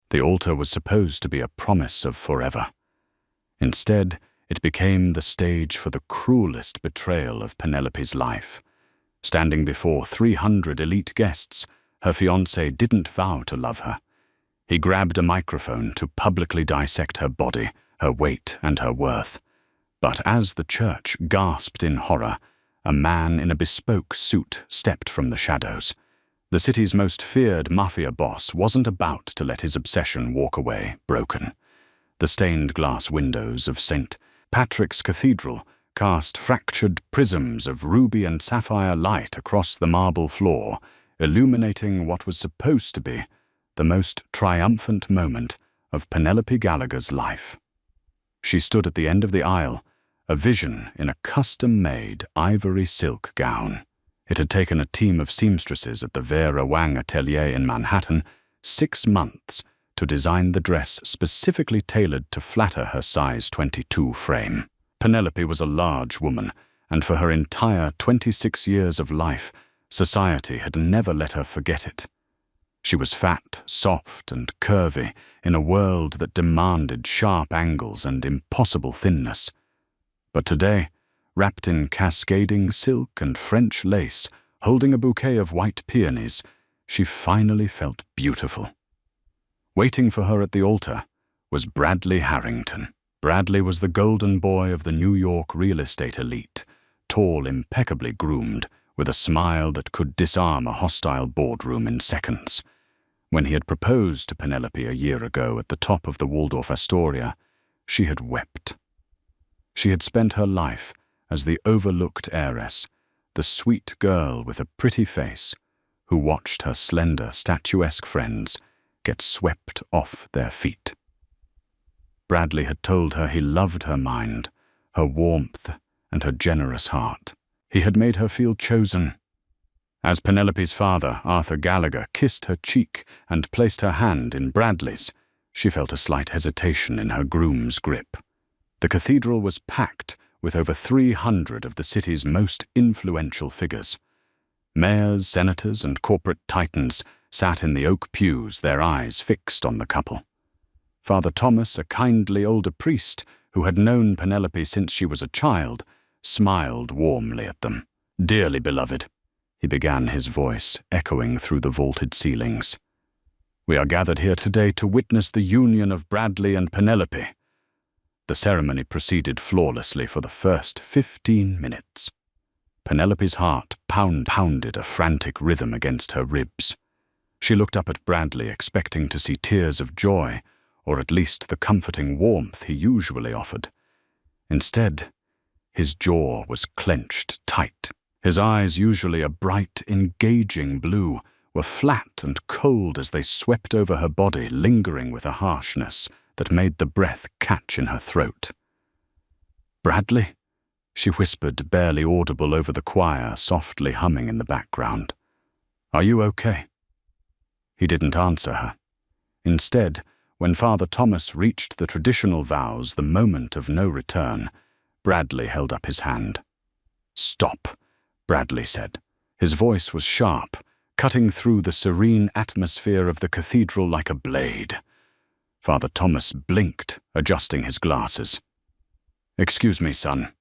The altar was supposed to be a promise of forever. Instead, it became the stage for the cruelest betrayal of Penelope's life. Standing before 300 elite guests, her fiancé didn't vow to love her. He grabbed a microphone to publicly dissect her body, her weight, and her worth. But as the church gasped in horror, a man in a bespoke suit stepped from the shadows. The city's most feared mafia boss wasn't about to let his obsession walk away broken. The stained glass windows of St. Patrick's Cathedral cast fractured prisms of ruby and sapphire light across the marble floor, illuminating what was supposed to be the most triumphant moment of Penelope Gallagher's life. She stood at the end of the aisle, a vision in a custom-made ivory silk gown. It had taken a team of seamstresses at the Vera Wang atelier in Manhattan 6 months to design the dress specifically tailored to flatter her size 22 frame. Penelope was a large woman, and for her entire 26 years of life, society had never let her forget it. She was fat, soft, and curvy in a world that demanded sharp angles and impossible thinness. But today, wrapped in cascading silk and French lace, holding a bouquet of white peonies, she finally felt beautiful. Waiting for her at the altar was Bradley Harrington. Bradley was the golden boy of the New York real estate elite, tall, impeccably groomed, with a smile that could disarm a hostile boardroom in seconds. When he had proposed to Penelope a year ago at the top of the Waldorf Astoria, she had wept. She had spent her life as the overlooked heiress, the sweet girl with a pretty face, who watched her slender, statuesque friends get swept off their feet. Bradley had told her he loved her mind, her warmth, and her generous heart. He had made her feel chosen. As Penelope's father, Arthur Gallagher, kissed her cheek and placed her hand in Bradley's, she felt a slight hesitation in her groom's grip. The cathedral was packed with over 300 of the city's most influential figures. Mayors, senators, and corporate titans sat in the oak pews, their eyes fixed on the couple. Father Thomas, a kindly older priest who had known Penelope since she was a child, smiled warmly at them. "Dearly beloved," he began, his voice echoing through the vaulted ceilings. "We are gathered here today to witness the union of Bradley and Penelope." The ceremony proceeded flawlessly for the first 15 minutes. Penelope's heart pounded a frantic rhythm against her ribs. She looked up at Bradley, expecting to see tears of joy, or at least the comforting warmth he usually offered. Instead, his jaw was clenched tight. His eyes, usually a bright, engaging blue, were flat and cold as they swept over her body, lingering with a harshness that made the breath catch in her throat. "Bradley?" she whispered, barely audible over the choir softly humming in the background. "Are you okay?" He didn't answer her. Instead, when Father Thomas reached the traditional vows, the moment of no return, Bradley held up his hand. "Stop," Bradley said. His voice was sharp, cutting through the serene atmosphere of the cathedral like a blade. Father Thomas blinked, adjusting his glasses. "Excuse me, son."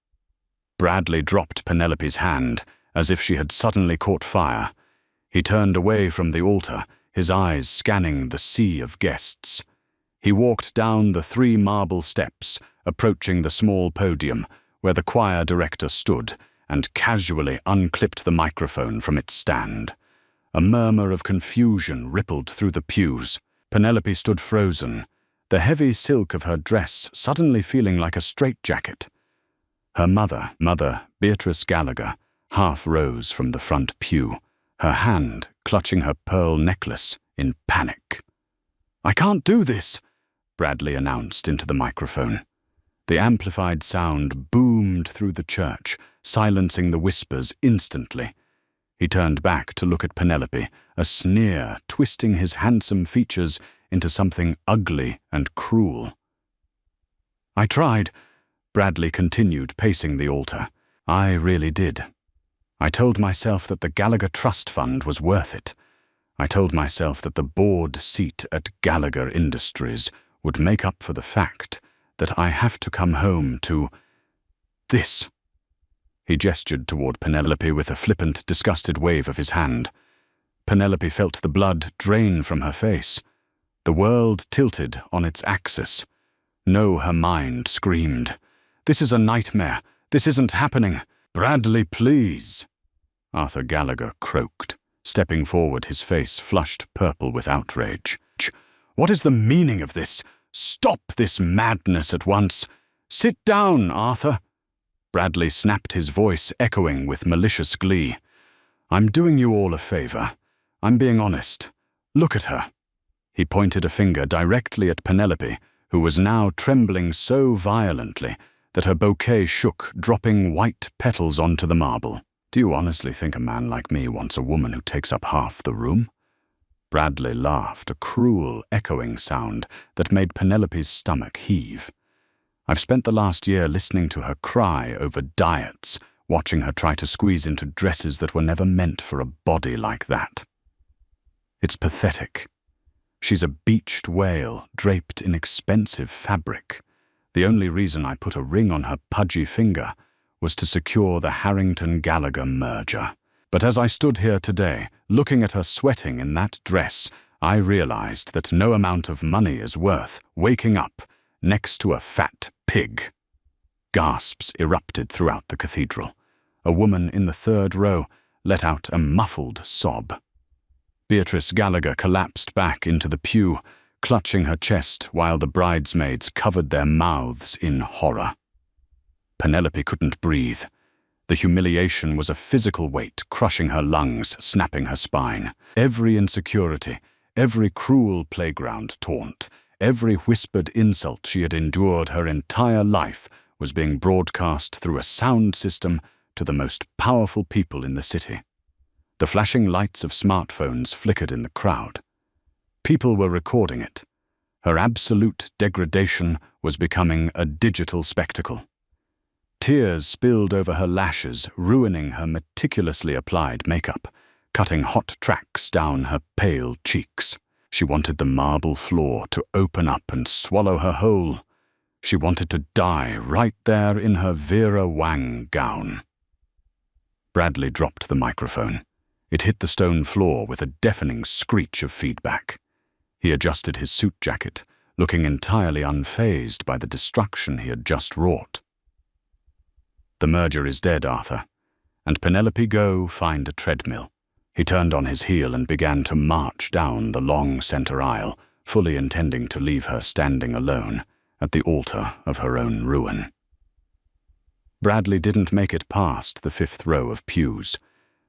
Bradley dropped Penelope's hand, as if she had suddenly caught fire. He turned away from the altar, his eyes scanning the sea of guests. He walked down the 3 marble steps, approaching the small podium where the choir director stood, and casually unclipped the microphone from its stand. A murmur of confusion rippled through the pews. Penelope stood frozen, the heavy silk of her dress suddenly feeling like a straitjacket. Her mother, Beatrice Gallagher, half rose from the front pew, her hand clutching her pearl necklace in panic. "I can't do this," Bradley announced into the microphone. The amplified sound boomed through the church, silencing the whispers instantly. He turned back to look at Penelope, a sneer twisting his handsome features into something ugly and cruel. "I tried," Bradley continued, pacing the altar. "I really did. I told myself that the Gallagher Trust Fund was worth it. I told myself that the board seat at Gallagher Industries would make up for the fact that I have to come home to this. He gestured toward Penelope with a flippant, disgusted wave of his hand. Penelope felt the blood drain from her face. The world tilted on its axis. No, her mind screamed. This is a nightmare. This isn't happening. Bradley, please. Arthur Gallagher croaked, stepping forward, his face flushed purple with outrage. What is the meaning of this? Stop this madness at once. Sit down, Arthur. Bradley snapped, his voice echoing with malicious glee. I'm doing you all a favor. I'm being honest. Look at her. He pointed a finger directly at Penelope, who was now trembling so violently that her bouquet shook, dropping white petals onto the marble. Do you honestly think a man like me wants a woman who takes up half the room? Bradley laughed, a cruel, echoing sound that made Penelope's stomach heave. I've spent the last year listening to her cry over diets, watching her try to squeeze into dresses that were never meant for a body like that. It's pathetic. She's a beached whale draped in expensive fabric. The only reason I put a ring on her pudgy finger was to secure the Harrington-Gallagher merger. But as I stood here today, looking at her sweating in that dress, I realized that no amount of money is worth waking up next to a fat pig. Gasps erupted throughout the cathedral. A woman in the third row let out a muffled sob. Beatrice Gallagher collapsed back into the pew, clutching her chest while the bridesmaids covered their mouths in horror. Penelope couldn't breathe. The humiliation was a physical weight, crushing her lungs, snapping her spine. Every insecurity, every cruel playground taunt, every whispered insult she had endured her entire life was being broadcast through a sound system to the most powerful people in the city. The flashing lights of smartphones flickered in the crowd. People were recording it. Her absolute degradation was becoming a digital spectacle. Tears spilled over her lashes, ruining her meticulously applied makeup, cutting hot tracks down her pale cheeks. She wanted the marble floor to open up and swallow her whole. She wanted to die right there in her Vera Wang gown. Bradley dropped the microphone. It hit the stone floor with a deafening screech of feedback. He adjusted his suit jacket, looking entirely unfazed by the destruction he had just wrought. The merger is dead, Arthur, and Penelope, go find a treadmill. He turned on his heel and began to march down the long center aisle, fully intending to leave her standing alone at the altar of her own ruin. Bradley didn't make it past the fifth row of pews.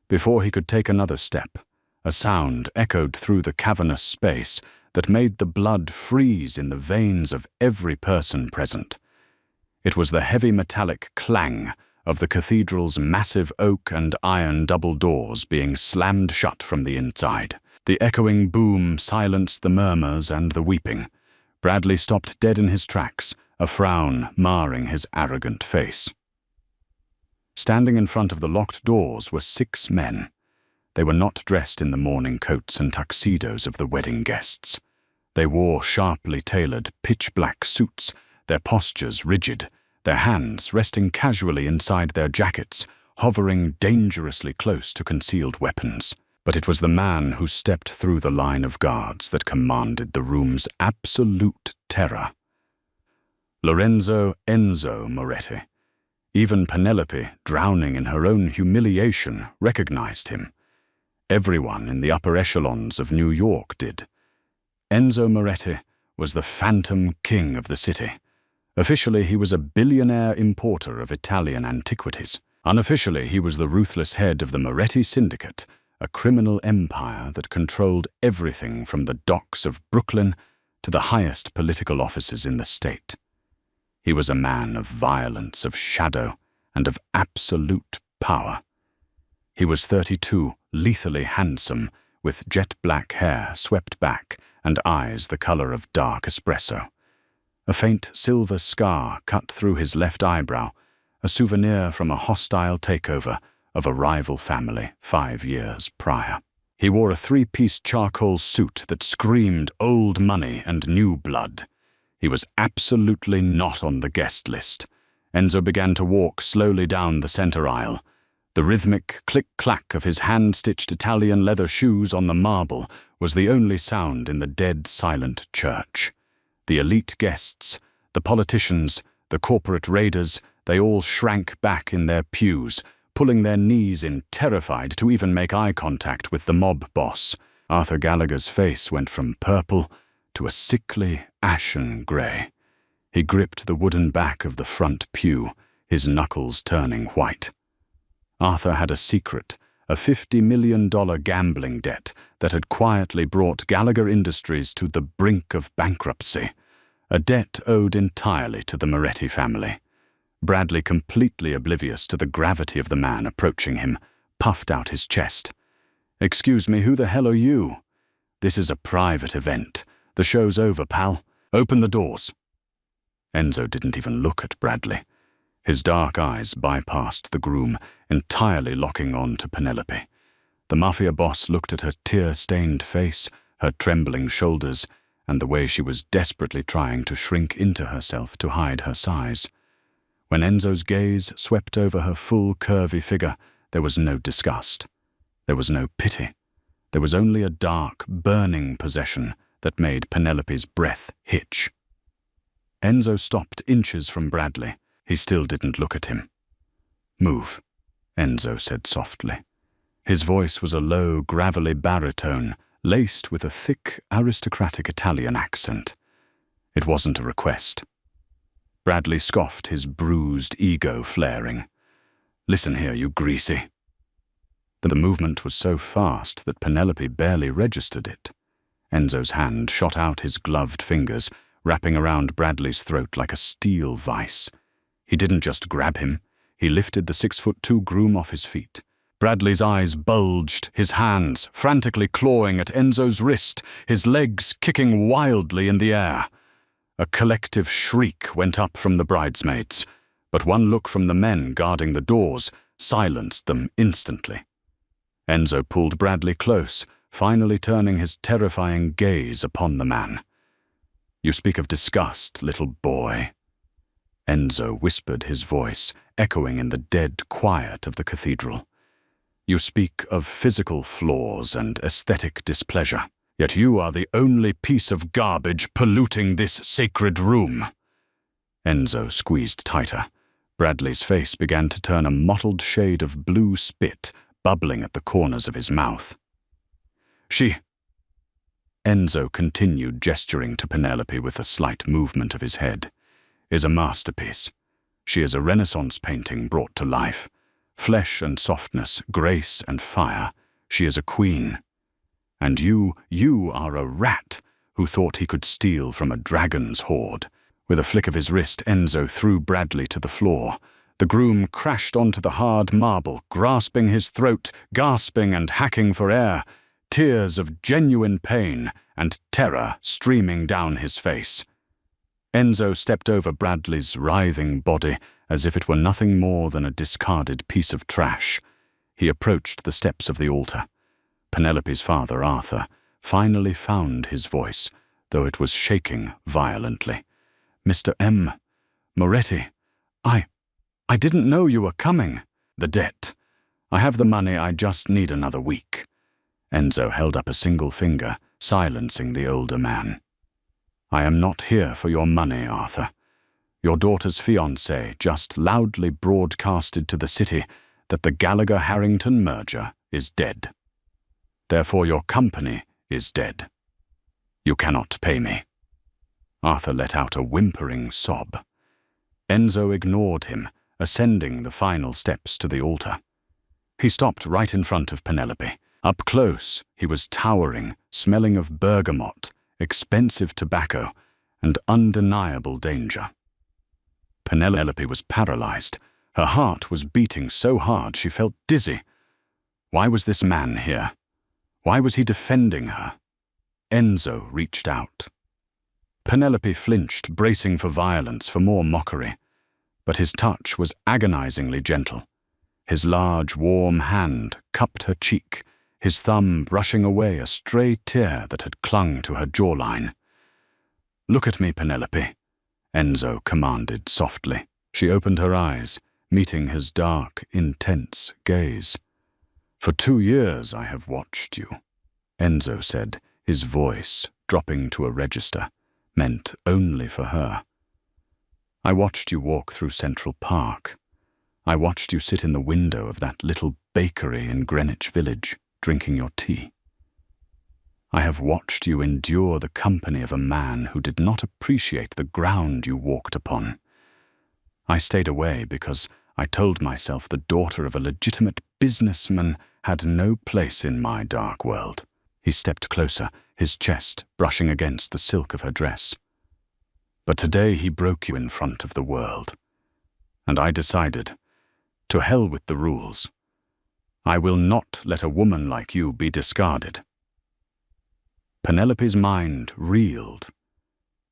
Before he could take another step, a sound echoed through the cavernous space that made the blood freeze in the veins of every person present. It was the heavy metallic clang of the cathedral's massive oak and iron double doors being slammed shut from the inside. The echoing boom silenced the murmurs and the weeping. Bradley stopped dead in his tracks, a frown marring his arrogant face. Standing in front of the locked doors were 6 men. They were not dressed in the mourning coats and tuxedos of the wedding guests. They wore sharply tailored, pitch-black suits, their postures rigid, their hands resting casually inside their jackets, hovering dangerously close to concealed weapons. But it was the man who stepped through the line of guards that commanded the room's absolute terror. Lorenzo Enzo Moretti. Even Penelope, drowning in her own humiliation, recognized him. Everyone in the upper echelons of New York did. Enzo Moretti was the phantom king of the city. Officially, he was a billionaire importer of Italian antiquities. Unofficially, he was the ruthless head of the Moretti Syndicate, a criminal empire that controlled everything from the docks of Brooklyn to the highest political offices in the state. He was a man of violence, of shadow, and of absolute power. He was 32, lethally handsome, with jet-black hair swept back and eyes the color of dark espresso. A faint silver scar cut through his left eyebrow, a souvenir from a hostile takeover of a rival family 5 years prior. He wore a three-piece charcoal suit that screamed old money and new blood. He was absolutely not on the guest list. Enzo began to walk slowly down the center aisle. The rhythmic click-clack of his hand-stitched Italian leather shoes on the marble was the only sound in the dead, silent church. The elite guests, the politicians, the corporate raiders, they all shrank back in their pews, pulling their knees in, terrified to even make eye contact with the mob boss. Arthur Gallagher's face went from purple to a sickly, ashen grey. He gripped the wooden back of the front pew, his knuckles turning white. Arthur had a secret, a $50 million gambling debt that had quietly brought Gallagher Industries to the brink of bankruptcy, a debt owed entirely to the Moretti family. Bradley, completely oblivious to the gravity of the man approaching him, puffed out his chest. "Excuse me, who the hell are you?" "This is a private event. The show's over, pal. Open the doors." Enzo didn't even look at Bradley. His dark eyes bypassed the groom, entirely locking on to Penelope. The Mafia boss looked at her tear-stained face, her trembling shoulders, and the way she was desperately trying to shrink into herself to hide her size. When Enzo's gaze swept over her full, curvy figure, there was no disgust. There was no pity. There was only a dark, burning possession that made Penelope's breath hitch. Enzo stopped inches from Bradley. He still didn't look at him. "Move," Enzo said softly. His voice was a low, gravelly baritone, laced with a thick, aristocratic Italian accent. It wasn't a request. Bradley scoffed, his bruised ego flaring. "Listen here, you greasy." The movement was so fast that Penelope barely registered it. Enzo's hand shot out his gloved fingers, wrapping around Bradley's throat like a steel vice. He didn't just grab him. He lifted the 6'2" groom off his feet. Bradley's eyes bulged, his hands frantically clawing at Enzo's wrist, his legs kicking wildly in the air. A collective shriek went up from the bridesmaids, but one look from the men guarding the doors silenced them instantly. Enzo pulled Bradley close, finally turning his terrifying gaze upon the man. "You speak of disgust, little boy." Enzo whispered, his voice echoing in the dead quiet of the cathedral. "You speak of physical flaws and aesthetic displeasure. Yet you are the only piece of garbage polluting this sacred room." Enzo squeezed tighter. Bradley's face began to turn a mottled shade of blue spit, bubbling at the corners of his mouth. "She..." Enzo continued, gesturing to Penelope with a slight movement of his head. "Is a masterpiece. She is a Renaissance painting brought to life. Flesh and softness, grace and fire. She is a queen. And you are a rat who thought he could steal from a dragon's hoard." With a flick of his wrist, Enzo threw Bradley to the floor. The groom crashed onto the hard marble, grasping his throat, gasping and hacking for air, tears of genuine pain and terror streaming down his face. Enzo stepped over Bradley's writhing body as if it were nothing more than a discarded piece of trash. He approached the steps of the altar. Penelope's father, Arthur, finally found his voice, though it was shaking violently. "Mr. M. Moretti, I didn't know you were coming." "The debt. I have the money, I just need another week." Enzo held up a single finger, silencing the older man. "I am not here for your money, Arthur. Your daughter's fiancé just loudly broadcasted to the city that the Gallagher-Harrington merger is dead. Therefore your company is dead. You cannot pay me." Arthur let out a whimpering sob. Enzo ignored him, ascending the final steps to the altar. He stopped right in front of Penelope. Up close, he was towering, smelling of bergamot, expensive tobacco, and undeniable danger. Penelope was paralyzed. Her heart was beating so hard she felt dizzy. Why was this man here? Why was he defending her? Enzo reached out. Penelope flinched, bracing for violence, for more mockery. But his touch was agonizingly gentle. His large, warm hand cupped her cheek, his thumb brushing away a stray tear that had clung to her jawline. "Look at me, Penelope," Enzo commanded softly. She opened her eyes, meeting his dark, intense gaze. "For 2 years I have watched you," Enzo said, his voice dropping to a register, meant only for her. "I watched you walk through Central Park. I watched you sit in the window of that little bakery in Greenwich Village, drinking your tea. I have watched you endure the company of a man who did not appreciate the ground you walked upon. I stayed away because I told myself the daughter of a legitimate businessman had no place in my dark world." He stepped closer, his chest brushing against the silk of her dress. "But today he broke you in front of the world. And I decided, to hell with the rules. I will not let a woman like you be discarded." Penelope's mind reeled.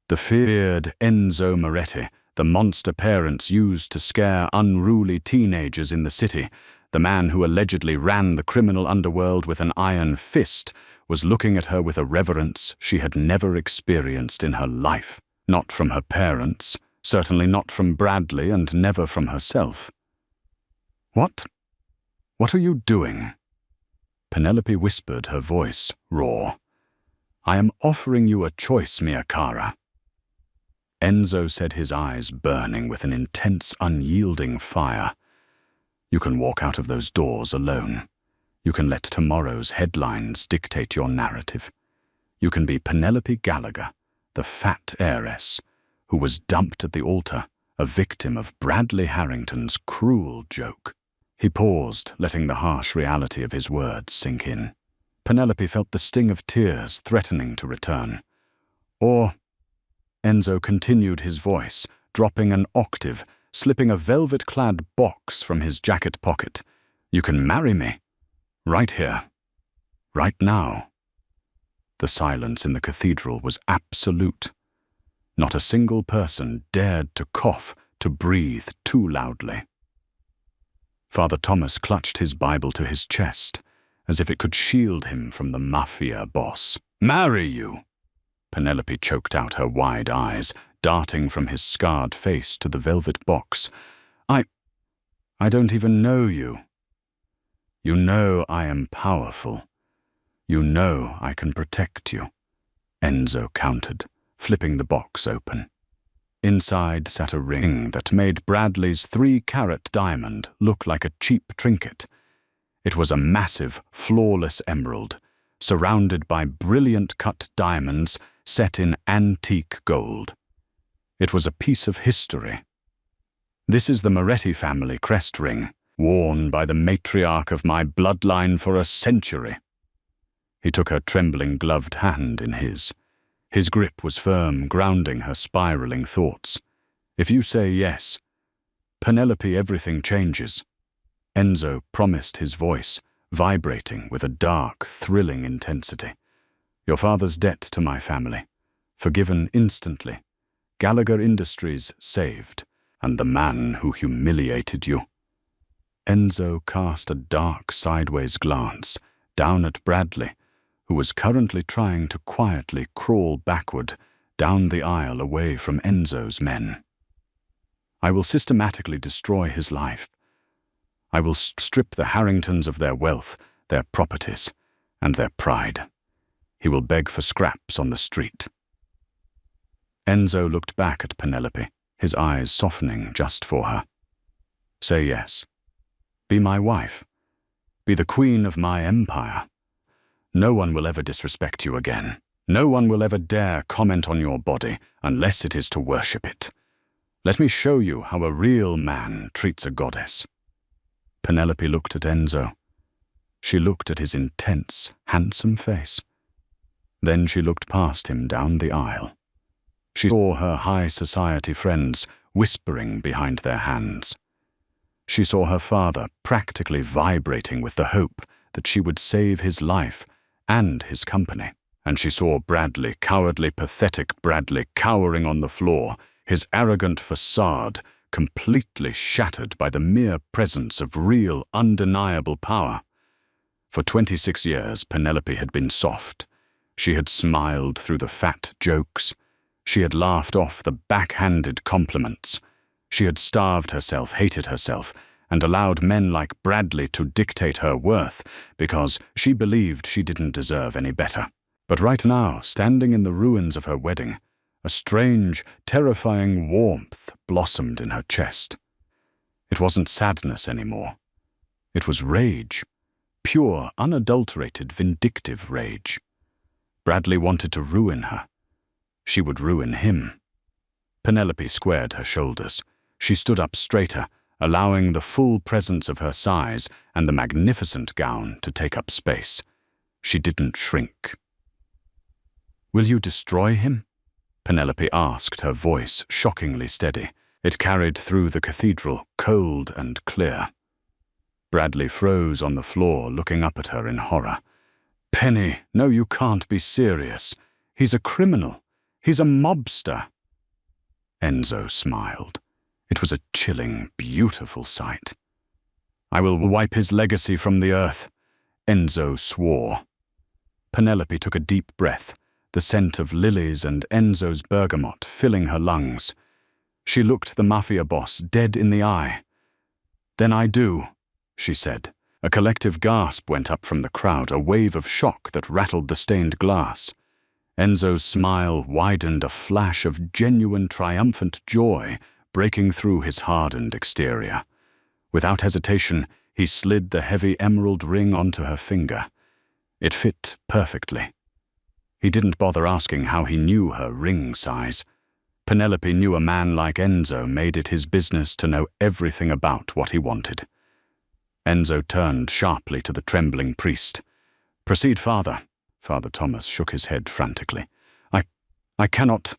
The feared Enzo Moretti, the monster parents used to scare unruly teenagers in the city, the man who allegedly ran the criminal underworld with an iron fist, was looking at her with a reverence she had never experienced in her life. Not from her parents, certainly not from Bradley, and never from herself. "What? What are you doing?" Penelope whispered, her voice raw. "I am offering you a choice, Mia Cara." Enzo said, his eyes burning with an intense, unyielding fire. "You can walk out of those doors alone. You can let tomorrow's headlines dictate your narrative. You can be Penelope Gallagher, the fat heiress, who was dumped at the altar, a victim of Bradley Harrington's cruel joke." He paused, letting the harsh reality of his words sink in. Penelope felt the sting of tears threatening to return. "Or," Enzo continued, his voice dropping an octave, slipping a velvet-clad box from his jacket pocket, "you can marry me. Right here. Right now." The silence in the cathedral was absolute. Not a single person dared to cough, to breathe too loudly. Father Thomas clutched his Bible to his chest, as if it could shield him from the Mafia boss. "Marry you!" Penelope choked out, her wide eyes darting from his scarred face to the velvet box. I don't even know you." "You know I am powerful. You know I can protect you," Enzo countered, flipping the box open. Inside sat a ring that made Bradley's 3-carat diamond look like a cheap trinket. It was a massive, flawless emerald, surrounded by brilliant cut diamonds set in antique gold. It was a piece of history. "This is the Moretti family crest ring, worn by the matriarch of my bloodline for a century." He took her trembling gloved hand in his. His grip was firm, grounding her spiraling thoughts. "If you say yes, Penelope, everything changes." Enzo promised, his voice vibrating with a dark, thrilling intensity. "Your father's debt to my family, forgiven instantly. Gallagher Industries saved, and the man who humiliated you." Enzo cast a dark, sideways glance down at Bradley, who was currently trying to quietly crawl backward down the aisle away from Enzo's men. "I will systematically destroy his life. I will strip the Harringtons of their wealth, their properties, and their pride. He will beg for scraps on the street." Enzo looked back at Penelope, his eyes softening just for her. "Say yes. Be my wife. Be the queen of my empire. No one will ever disrespect you again. No one will ever dare comment on your body unless it is to worship it. Let me show you how a real man treats a goddess." Penelope looked at Enzo. She looked at his intense, handsome face. Then she looked past him down the aisle. She saw her high society friends whispering behind their hands. She saw her father practically vibrating with the hope that she would save his life and his company. And she saw Bradley, cowardly, pathetic Bradley, cowering on the floor, his arrogant facade completely shattered by the mere presence of real, undeniable power. For 26 years, Penelope had been soft. She had smiled through the fat jokes. She had laughed off the backhanded compliments. She had starved herself, hated herself, and allowed men like Bradley to dictate her worth because she believed she didn't deserve any better. But right now, standing in the ruins of her wedding, a strange, terrifying warmth blossomed in her chest. It wasn't sadness anymore. It was rage. Pure, unadulterated, vindictive rage. Bradley wanted to ruin her. She would ruin him. Penelope squared her shoulders. She stood up straighter, allowing the full presence of her size and the magnificent gown to take up space. She didn't shrink. "Will you destroy him?" Penelope asked, her voice shockingly steady. It carried through the cathedral, cold and clear. Bradley froze on the floor, looking up at her in horror. "Penny, no, you can't be serious. He's a criminal. He's a mobster." Enzo smiled. It was a chilling, beautiful sight. "I will wipe his legacy from the earth," Enzo swore. Penelope took a deep breath, the scent of lilies and Enzo's bergamot filling her lungs. She looked the Mafia boss dead in the eye. "Then I do," she said. A collective gasp went up from the crowd, a wave of shock that rattled the stained glass. Enzo's smile widened, a flash of genuine triumphant joy breaking through his hardened exterior. Without hesitation, he slid the heavy emerald ring onto her finger. It fit perfectly. He didn't bother asking how he knew her ring size. Penelope knew a man like Enzo made it his business to know everything about what he wanted. Enzo turned sharply to the trembling priest. "Proceed, Father." Father Thomas shook his head frantically. I cannot.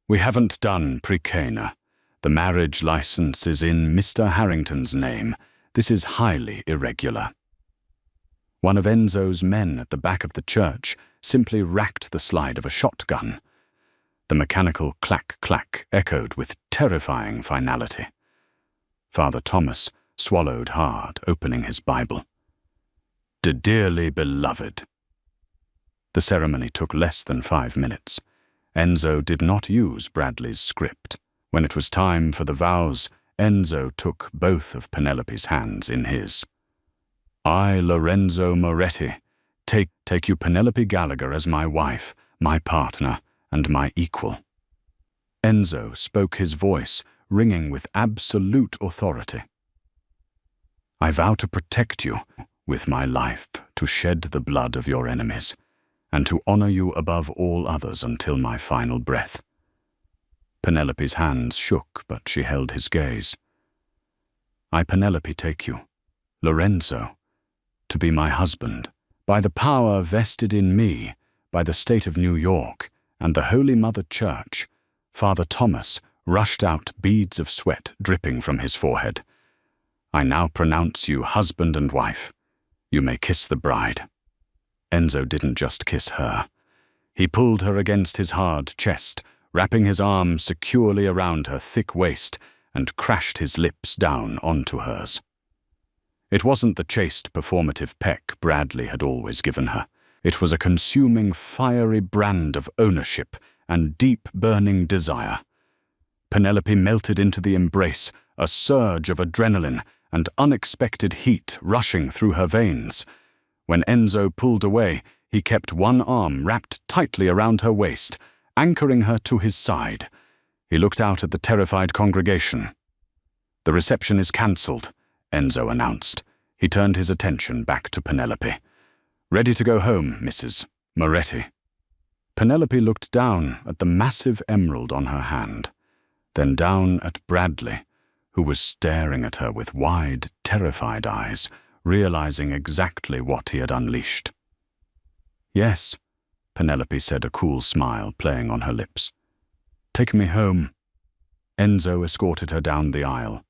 We haven't done Precana. The marriage license is in Mr. Harrington's name. This is highly irregular." One of Enzo's men at the back of the church simply racked the slide of a shotgun. The mechanical clack-clack echoed with terrifying finality. Father Thomas swallowed hard, opening his Bible. "Dearly beloved." The ceremony took less than 5 minutes. Enzo did not use Bradley's script. When it was time for the vows, Enzo took both of Penelope's hands in his. "I, Lorenzo Moretti, take you Penelope Gallagher as my wife, my partner, and my equal." Enzo spoke, his voice ringing with absolute authority. "I vow to protect you with my life, to shed the blood of your enemies, and to honor you above all others until my final breath." Penelope's hands shook, but she held his gaze. "I, Penelope, take you, Lorenzo, to be my husband, by the power vested in me by the state of New York and the Holy Mother Church." Father Thomas rushed out, beads of sweat dripping from his forehead. "I now pronounce you husband and wife. You may kiss the bride." Enzo didn't just kiss her. He pulled her against his hard chest, wrapping his arms securely around her thick waist, and crashed his lips down onto hers. It wasn't the chaste, performative peck Bradley had always given her. It was a consuming, fiery brand of ownership and deep, burning desire. Penelope melted into the embrace, a surge of adrenaline and unexpected heat rushing through her veins. When Enzo pulled away, he kept one arm wrapped tightly around her waist, anchoring her to his side. He looked out at the terrified congregation. "The reception is cancelled," Enzo announced. He turned his attention back to Penelope. "Ready to go home, Mrs. Moretti." Penelope looked down at the massive emerald on her hand, then down at Bradley, who was staring at her with wide, terrified eyes, realizing exactly what he had unleashed. "Yes," Penelope said, a cool smile playing on her lips. "Take me home." Enzo escorted her down the aisle.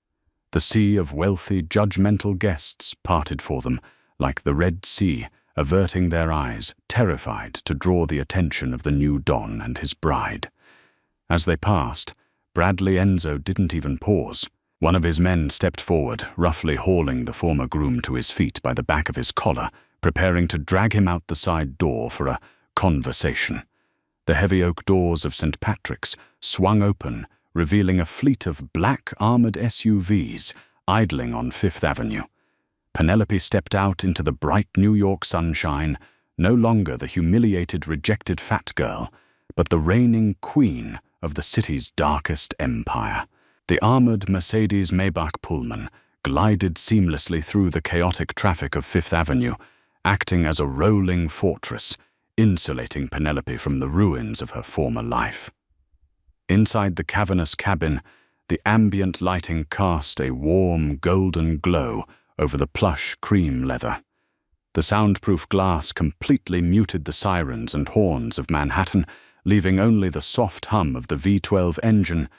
The sea of wealthy, judgmental guests parted for them, like the Red Sea, averting their eyes, terrified to draw the attention of the new Don and his bride. As they passed, Bradley Enzo didn't even pause. One of his men stepped forward, roughly hauling the former groom to his feet by the back of his collar, preparing to drag him out the side door for a conversation. The heavy oak doors of St. Patrick's swung open, revealing a fleet of black armored SUVs idling on Fifth Avenue. Penelope stepped out into the bright New York sunshine, no longer the humiliated, rejected fat girl, but the reigning queen of the city's darkest empire. The armored Mercedes-Maybach Pullman glided seamlessly through the chaotic traffic of Fifth Avenue, acting as a rolling fortress, insulating Penelope from the ruins of her former life. Inside the cavernous cabin, the ambient lighting cast a warm golden glow over the plush cream leather. The soundproof glass completely muted the sirens and horns of Manhattan, leaving only the soft hum of the V12 engine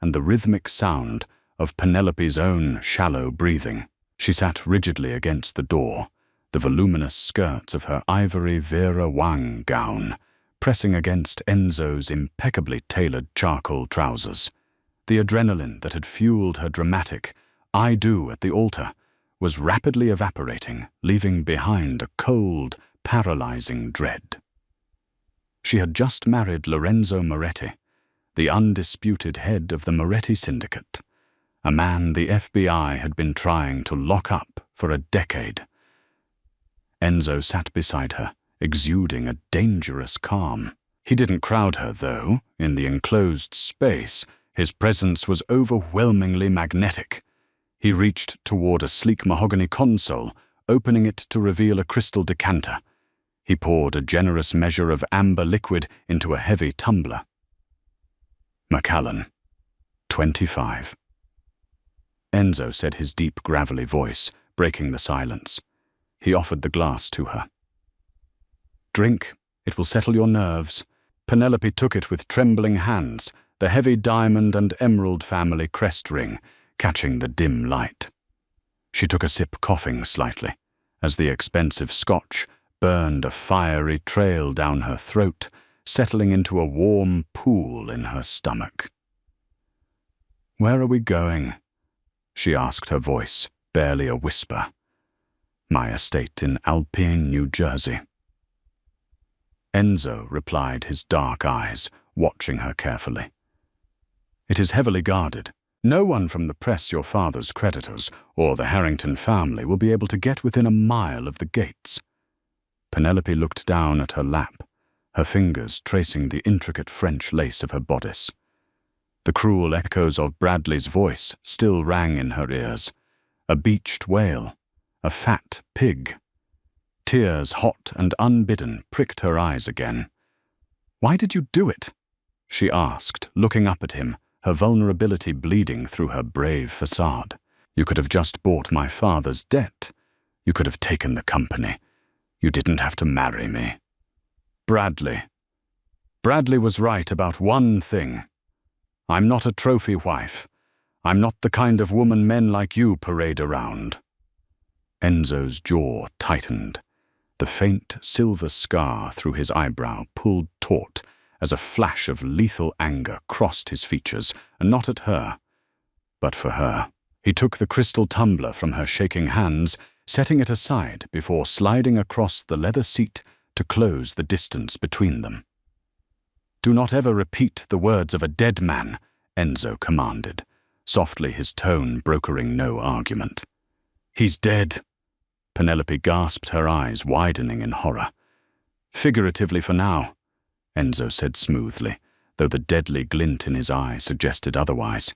and the rhythmic sound of Penelope's own shallow breathing. She sat rigidly against the door, the voluminous skirts of her ivory Vera Wang gown pressing against Enzo's impeccably tailored charcoal trousers. The adrenaline that had fueled her dramatic "I do" at the altar was rapidly evaporating, leaving behind a cold, paralyzing dread. She had just married Lorenzo Moretti, the undisputed head of the Moretti Syndicate, a man the FBI had been trying to lock up for a decade. Enzo sat beside her, exuding a dangerous calm. He didn't crowd her, though. In the enclosed space, his presence was overwhelmingly magnetic. He reached toward a sleek mahogany console, opening it to reveal a crystal decanter. He poured a generous measure of amber liquid into a heavy tumbler. "Macallan, 25. Enzo said, his deep, gravelly voice breaking the silence. He offered the glass to her. "Drink, it will settle your nerves." Penelope took it with trembling hands, the heavy diamond and emerald family crest ring catching the dim light. She took a sip, coughing slightly, as the expensive scotch burned a fiery trail down her throat, settling into a warm pool in her stomach. "Where are we going?" she asked, her voice barely a whisper. "My estate in Alpine, New Jersey." Enzo replied, his dark eyes watching her carefully. "It is heavily guarded. No one from the press, your father's creditors, or the Harrington family will be able to get within a mile of the gates." Penelope looked down at her lap, her fingers tracing the intricate French lace of her bodice. The cruel echoes of Bradley's voice still rang in her ears. A beached whale, a fat pig. Tears, hot and unbidden, pricked her eyes again. "Why did you do it?" she asked, looking up at him, her vulnerability bleeding through her brave facade. "You could have just bought my father's debt. You could have taken the company. You didn't have to marry me." Bradley was right about one thing. I'm not a trophy wife. I'm not the kind of woman men like you parade around. Enzo's jaw tightened. The faint silver scar through his eyebrow pulled taut as a flash of lethal anger crossed his features, and not at her, but for her. He took the crystal tumbler from her shaking hands, setting it aside before sliding across the leather seat to close the distance between them. "Do not ever repeat the words of a dead man," Enzo commanded, softly, his tone brokering no argument. "He's dead." Penelope gasped, her eyes widening in horror. "Figuratively for now," Enzo said smoothly, though the deadly glint in his eye suggested otherwise.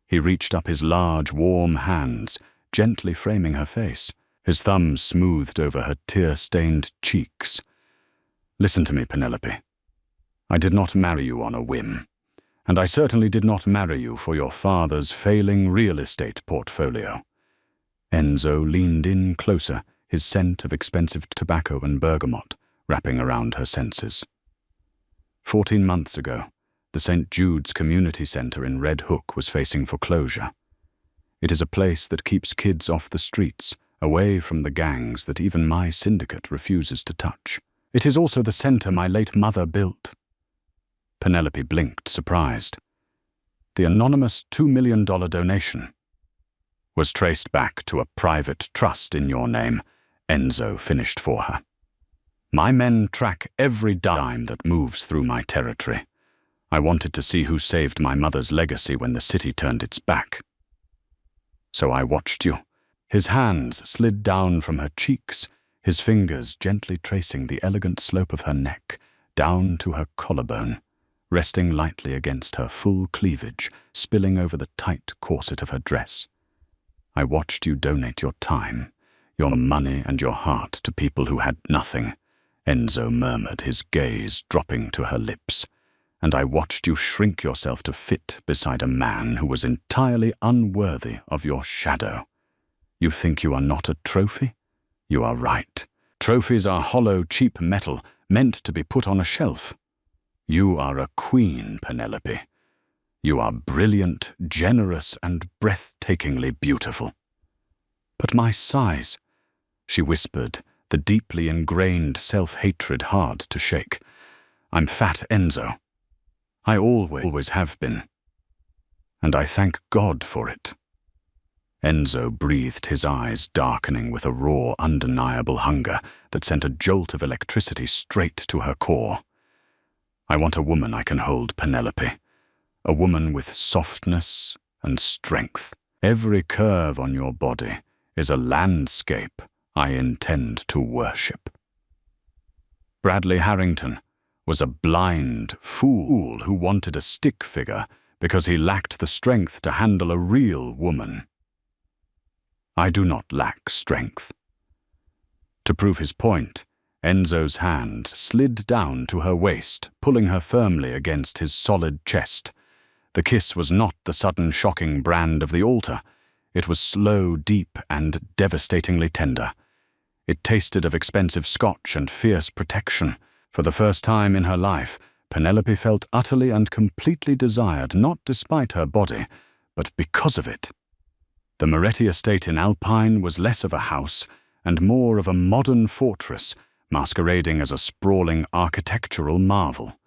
He reached up his large, warm hands, gently framing her face, his thumbs smoothed over her tear-stained cheeks. "Listen to me, Penelope. I did not marry you on a whim, and I certainly did not marry you for your father's failing real estate portfolio." Enzo leaned in closer, his scent of expensive tobacco and bergamot wrapping around her senses. 14 months ago, the St. Jude's Community Center in Red Hook was facing foreclosure. It is a place that keeps kids off the streets, away from the gangs that even my syndicate refuses to touch. It is also the center my late mother built. Penelope blinked, surprised. The anonymous $2 million donation was traced back to a private trust in your name, Enzo finished for her. My men track every dime that moves through my territory. I wanted to see who saved my mother's legacy when the city turned its back. So I watched you. His hands slid down from her cheeks, his fingers gently tracing the elegant slope of her neck down to her collarbone, resting lightly against her full cleavage, spilling over the tight corset of her dress. I watched you donate your time, your money and your heart to people who had nothing, Enzo murmured, his gaze dropping to her lips. And I watched you shrink yourself to fit beside a man who was entirely unworthy of your shadow. You think you are not a trophy? You are right. Trophies are hollow, cheap metal meant to be put on a shelf. You are a queen, Penelope. You are brilliant, generous, and breathtakingly beautiful. But my size, she whispered, the deeply ingrained self-hatred hard to shake. I'm fat, Enzo. I always have been. And I thank God for it. Enzo breathed, his eyes darkening with a raw, undeniable hunger that sent a jolt of electricity straight to her core. I want a woman I can hold, Penelope. A woman with softness and strength. Every curve on your body is a landscape I intend to worship. Bradley Harrington was a blind fool who wanted a stick figure because he lacked the strength to handle a real woman. I do not lack strength. To prove his point, Enzo's hand slid down to her waist, pulling her firmly against his solid chest. The kiss was not the sudden shocking brand of the altar. It was slow, deep, and devastatingly tender. It tasted of expensive scotch and fierce protection. For the first time in her life, Penelope felt utterly and completely desired, not despite her body, but because of it. The Moretti estate in Alpine was less of a house and more of a modern fortress, masquerading as a sprawling architectural marvel.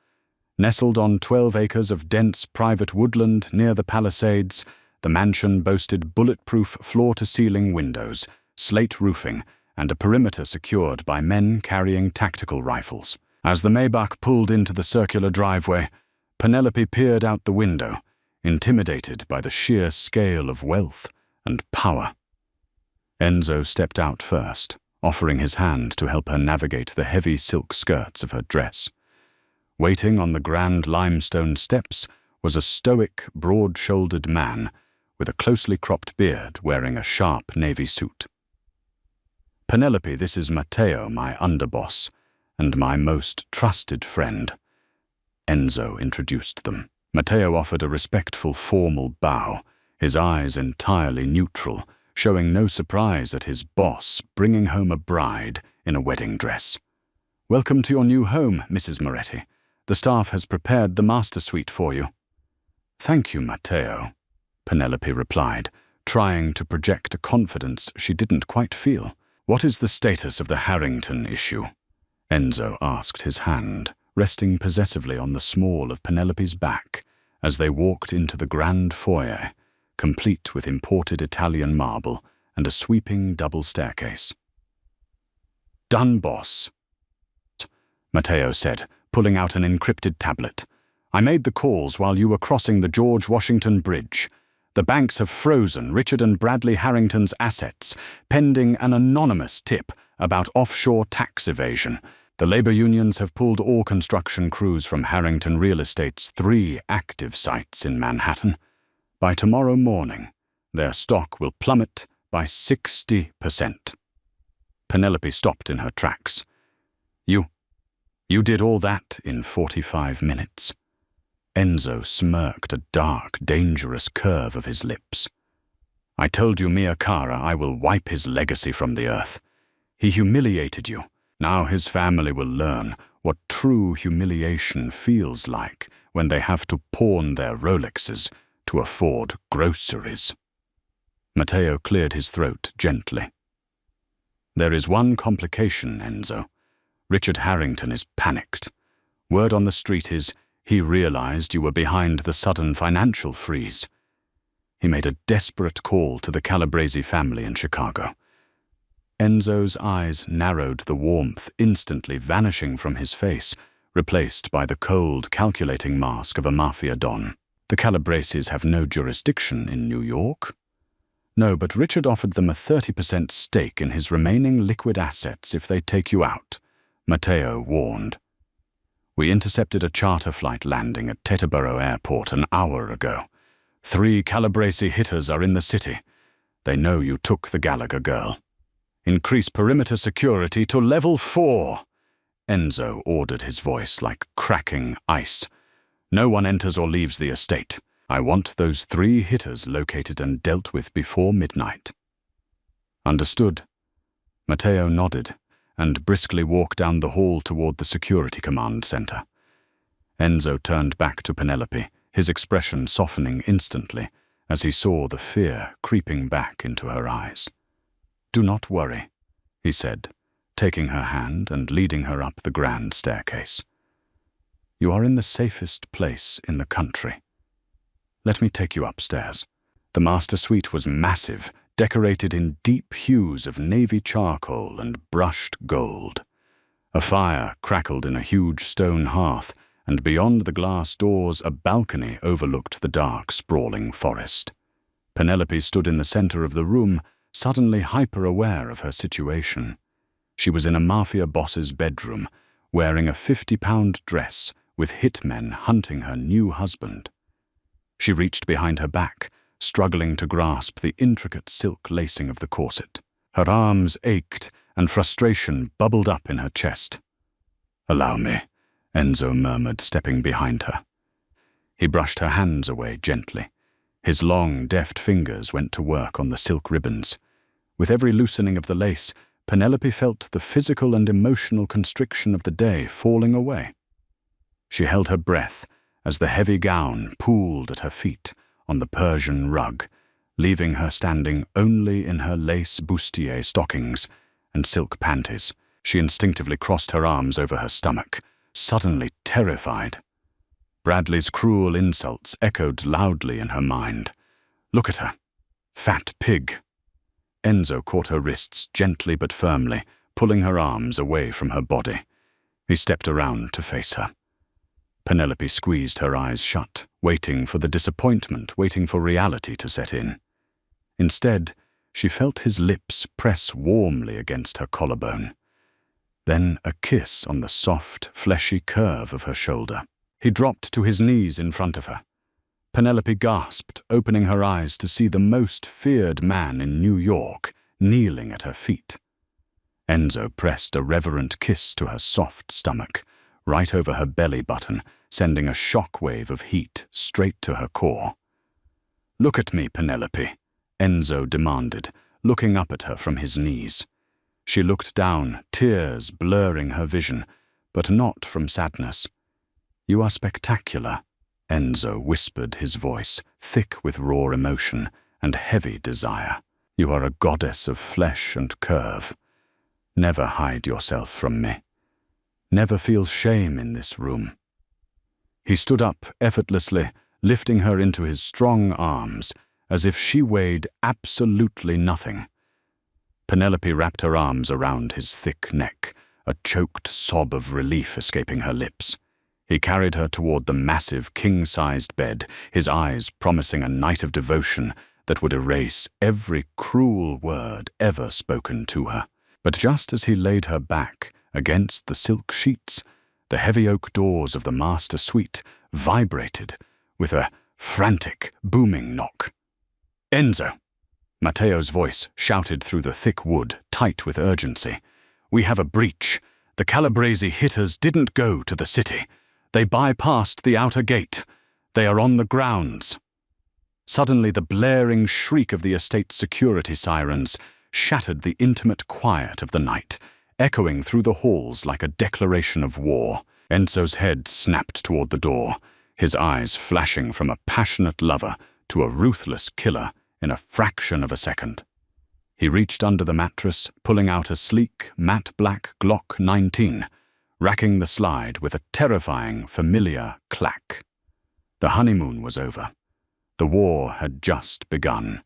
Nestled on 12 acres of dense private woodland near the Palisades, the mansion boasted bulletproof floor-to-ceiling windows, slate roofing, and a perimeter secured by men carrying tactical rifles. As the Maybach pulled into the circular driveway, Penelope peered out the window, intimidated by the sheer scale of wealth and power. Enzo stepped out first, offering his hand to help her navigate the heavy silk skirts of her dress. Waiting on the grand limestone steps was a stoic, broad-shouldered man with a closely cropped beard wearing a sharp navy suit. Penelope, this is Matteo, my underboss, and my most trusted friend. Enzo introduced them. Matteo offered a respectful, formal bow, his eyes entirely neutral, showing no surprise at his boss bringing home a bride in a wedding dress. Welcome to your new home, Mrs. Moretti. The staff has prepared the master suite for you. Thank you, Matteo, Penelope replied, trying to project a confidence she didn't quite feel. What is the status of the Harrington issue? Enzo asked, his hand resting possessively on the small of Penelope's back as they walked into the grand foyer, complete with imported Italian marble and a sweeping double staircase. Done, boss, Matteo said, pulling out an encrypted tablet. I made the calls while you were crossing the George Washington Bridge. The banks have frozen Richard and Bradley Harrington's assets, pending an anonymous tip about offshore tax evasion. The labor unions have pulled all construction crews from Harrington Real Estate's 3 active sites in Manhattan. By tomorrow morning, their stock will plummet by 60%. Penelope stopped in her tracks. You did all that in 45 minutes. Enzo smirked, a dark, dangerous curve of his lips. I told you, Mia Cara, I will wipe his legacy from the earth. He humiliated you. Now his family will learn what true humiliation feels like when they have to pawn their Rolexes to afford groceries. Matteo cleared his throat gently. There is one complication, Enzo. Richard Harrington is panicked. Word on the street is he realized you were behind the sudden financial freeze. He made a desperate call to the Calabrese family in Chicago. Enzo's eyes narrowed, the warmth instantly vanishing from his face, replaced by the cold, calculating mask of a mafia don. The Calabreses have no jurisdiction in New York. No, but Richard offered them a 30% stake in his remaining liquid assets if they take you out, Matteo warned. We intercepted a charter flight landing at Teterboro Airport an hour ago. 3 Calabrese hitters are in the city. They know you took the Gallagher girl. Increase perimeter security to level 4. Enzo ordered, his voice like cracking ice. No one enters or leaves the estate. I want those 3 hitters located and dealt with before midnight. Understood. Matteo nodded and briskly walked down the hall toward the security command center. Enzo turned back to Penelope, his expression softening instantly as he saw the fear creeping back into her eyes. Do not worry, he said, taking her hand and leading her up the grand staircase. You are in the safest place in the country. Let me take you upstairs. The master suite was massive, decorated in deep hues of navy charcoal and brushed gold. A fire crackled in a huge stone hearth, and beyond the glass doors a balcony overlooked the dark, sprawling forest. Penelope stood in the center of the room, suddenly hyper-aware of her situation. She was in a Mafia Boss's bedroom, wearing a 50-pound dress, with hitmen hunting her new husband. She reached behind her back, struggling to grasp the intricate silk lacing of the corset. Her arms ached, and frustration bubbled up in her chest. Allow me, Enzo murmured, stepping behind her. He brushed her hands away gently. His long, deft fingers went to work on the silk ribbons. With every loosening of the lace, Penelope felt the physical and emotional constriction of the day falling away. She held her breath as the heavy gown pooled at her feet on the Persian rug, leaving her standing only in her lace bustier stockings and silk panties. She instinctively crossed her arms over her stomach, suddenly terrified. Bradley's cruel insults echoed loudly in her mind. Look at her. Fat pig. Enzo caught her wrists gently but firmly, pulling her arms away from her body. He stepped around to face her. Penelope squeezed her eyes shut, waiting for the disappointment, waiting for reality to set in. Instead, she felt his lips press warmly against her collarbone. Then a kiss on the soft, fleshy curve of her shoulder. He dropped to his knees in front of her. Penelope gasped, opening her eyes to see the most feared man in New York kneeling at her feet. Enzo pressed a reverent kiss to her soft stomach, right over her belly button, sending a shockwave of heat straight to her core. Look at me, Penelope, Enzo demanded, looking up at her from his knees. She looked down, tears blurring her vision, but not from sadness. You are spectacular, Enzo whispered, his voice thick with raw emotion and heavy desire. You are a goddess of flesh and curve. Never hide yourself from me. Never feel shame in this room. He stood up effortlessly, lifting her into his strong arms, as if she weighed absolutely nothing. Penelope wrapped her arms around his thick neck, a choked sob of relief escaping her lips. He carried her toward the massive, king-sized bed, his eyes promising a night of devotion that would erase every cruel word ever spoken to her. But just as he laid her back against the silk sheets, the heavy oak doors of the master suite vibrated with a frantic, booming knock. Enzo! Matteo's voice shouted through the thick wood, tight with urgency. We have a breach. The Calabrese hitters didn't go to the city. They bypassed the outer gate. They are on the grounds. Suddenly the blaring shriek of the estate's security sirens shattered the intimate quiet of the night, echoing through the halls like a declaration of war. Enzo's head snapped toward the door, his eyes flashing from a passionate lover to a ruthless killer in a fraction of a second. He reached under the mattress, pulling out a sleek, matte black Glock 19, racking the slide with a terrifying, familiar clack. The honeymoon was over. The war had just begun.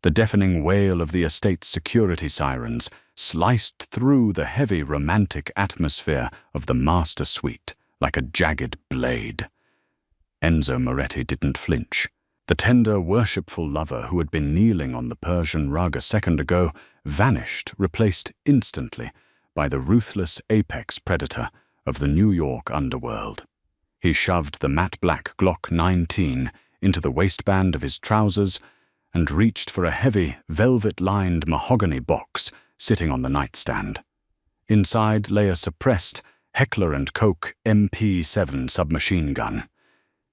The deafening wail of the estate's security sirens sliced through the heavy romantic atmosphere of the master suite like a jagged blade. Enzo Moretti didn't flinch. The tender, worshipful lover who had been kneeling on the Persian rug a second ago vanished, replaced instantly by the ruthless apex predator of the New York underworld. He shoved the matte black Glock 19 into the waistband of his trousers and reached for a heavy, velvet-lined mahogany box sitting on the nightstand. Inside lay a suppressed Heckler & Koch MP7 submachine gun.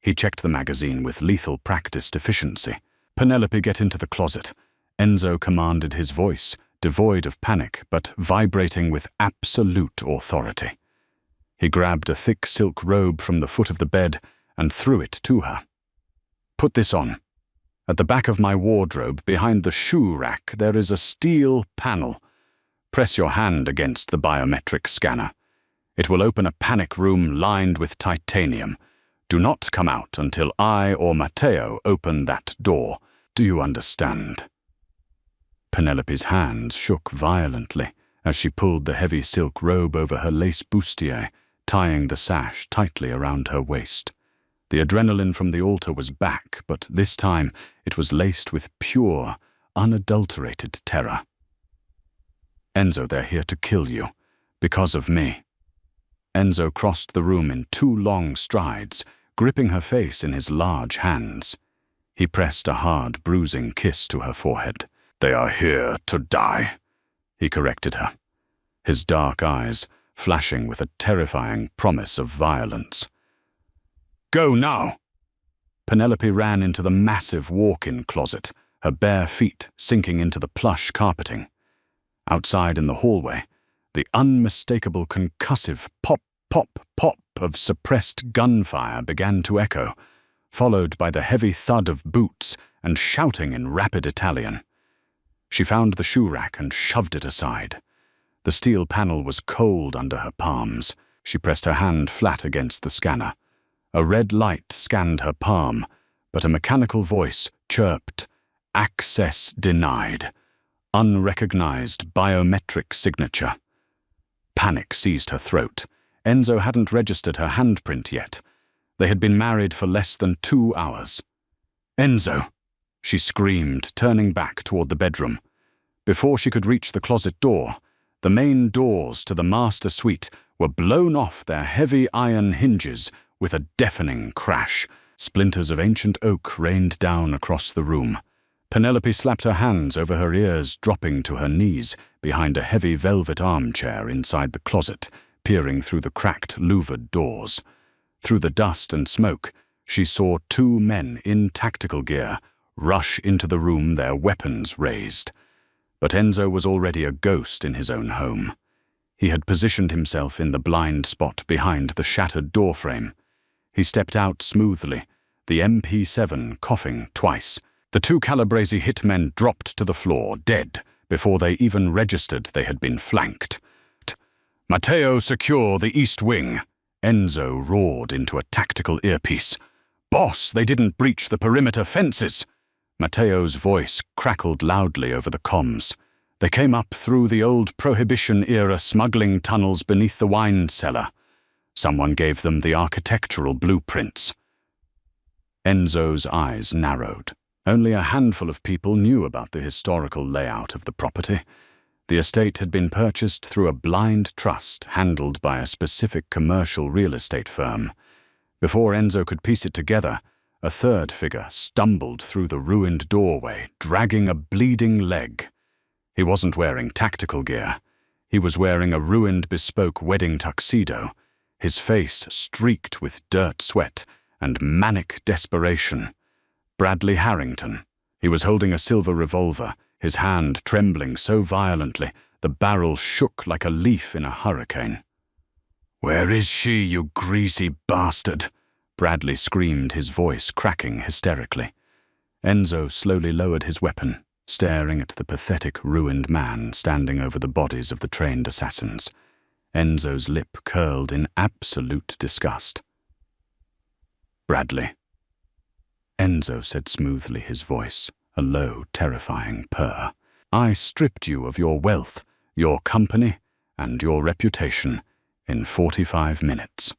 He checked the magazine with lethal practiced efficiency. "Penelope, get into the closet," Enzo commanded, his voice devoid of panic but vibrating with absolute authority. He grabbed a thick silk robe from the foot of the bed and threw it to her. "Put this on. At the back of my wardrobe, behind the shoe rack, there is a steel panel. Press your hand against the biometric scanner. It will open a panic room lined with titanium. Do not come out until I or Matteo open that door. Do you understand?" Penelope's hands shook violently as she pulled the heavy silk robe over her lace bustier, tying the sash tightly around her waist. The adrenaline from the altar was back, but this time it was laced with pure, unadulterated terror. "Enzo, they're here to kill you. Because of me." Enzo crossed the room in 2 long strides, gripping her face in his large hands. He pressed a hard, bruising kiss to her forehead. "They are here to die," he corrected her, his dark eyes flashing with a terrifying promise of violence. "Go now!" Penelope ran into the massive walk-in closet, her bare feet sinking into the plush carpeting. Outside in the hallway, the unmistakable concussive pop, pop, pop of suppressed gunfire began to echo, followed by the heavy thud of boots and shouting in rapid Italian. She found the shoe rack and shoved it aside. The steel panel was cold under her palms. She pressed her hand flat against the scanner. A red light scanned her palm, but a mechanical voice chirped, "Access denied. Unrecognized biometric signature." Panic seized her throat. Enzo hadn't registered her handprint yet. They had been married for less than 2 hours. "Enzo!" she screamed, turning back toward the bedroom. Before she could reach the closet door, the main doors to the master suite were blown off their heavy iron hinges with a deafening crash. Splinters of ancient oak rained down across the room. Penelope slapped her hands over her ears, dropping to her knees behind a heavy velvet armchair inside the closet, peering through the cracked, louvered doors. Through the dust and smoke, she saw 2 men in tactical gear rush into the room, their weapons raised. But Enzo was already a ghost in his own home. He had positioned himself in the blind spot behind the shattered doorframe. He stepped out smoothly, the MP7 coughing twice. The 2 Calabrese hitmen dropped to the floor, dead, before they even registered they had been flanked. "Matteo, secure the east wing," Enzo roared into a tactical earpiece. "Boss, they didn't breach the perimeter fences." Matteo's voice crackled loudly over the comms. "They came up through the old Prohibition-era smuggling tunnels beneath the wine cellar. Someone gave them the architectural blueprints." Enzo's eyes narrowed. Only a handful of people knew about the historical layout of the property. The estate had been purchased through a blind trust handled by a specific commercial real estate firm. Before Enzo could piece it together, a third figure stumbled through the ruined doorway, dragging a bleeding leg. He wasn't wearing tactical gear. He was wearing a ruined bespoke wedding tuxedo, his face streaked with dirt sweat and manic desperation. Bradley Harrington. He was holding a silver revolver, his hand trembling so violently the barrel shook like a leaf in a hurricane. "Where is she, you greasy bastard?" Bradley screamed, his voice cracking hysterically. Enzo slowly lowered his weapon, staring at the pathetic, ruined man standing over the bodies of the trained assassins. Enzo's lip curled in absolute disgust. "Bradley," Enzo said smoothly, his voice a low, terrifying purr. "I stripped you of your wealth, your company, and your reputation in 45 minutes.